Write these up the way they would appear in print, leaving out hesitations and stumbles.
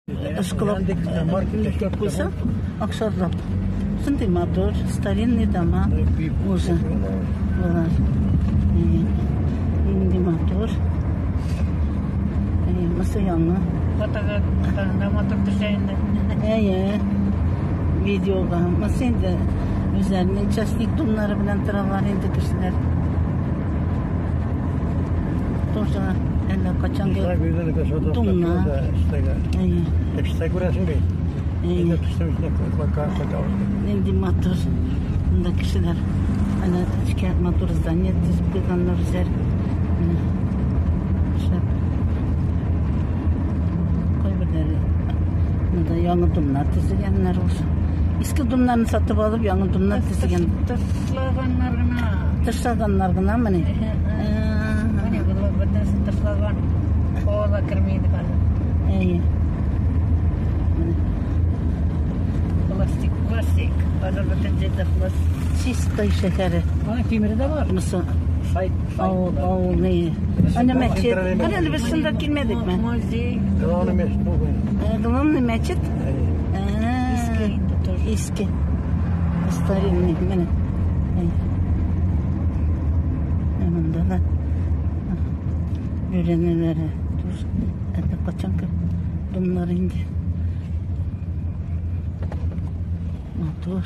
Ышкылап қойса, ақшарлап. Сындай мотор, старинный дома уже. Инди мотор. Мысы яңы. Фотоға мотор düşeyinde. Видеоға. Мысы енді өзлерінің частник думлары білен тұралар енді кішілер. Тоже әлі қачанғы думна. Енді мотор. Бұнда кішілер. Әлі ішке мотор здание тізіп қойғанлар үзер. Яңы думлар тізілгенлер осы. Ескі думларын сатып алып, яңы думлар тізілген. Тышлағанлар ғына, міне. Міне, бұл бірдесі тышлаған. Қола кірмейді қазір. Пластик. Қазір бүтін жерде пластик. Чистой шекері. Темірі де бар. Мұсы. Ауыл не? Ана мәчет. Әлі біз шында келмедік ме? Музей. Главный мәчет? Eski. Старинный. Міне. Мұнда да. Үйренелері. Әлі қачанғы думлар енді. Мотор.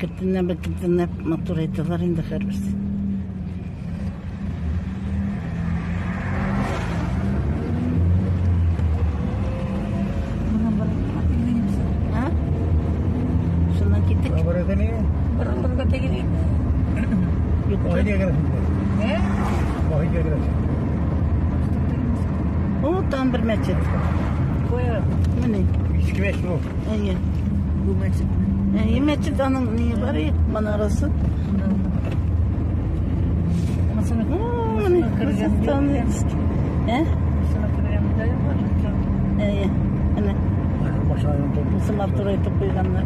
Кіртінеп мотор айтылар енді қарбірсі. Buralarda da gidiyor. O tam bir meçet. Koyar. Mene. İçki meçet bu. Bu meçet. Meçet anın niye var ya manarası? Masana mene. Kırgızistan eski. Masana kırgızda var. Ana. Nasıl motor ayıp koyganlar?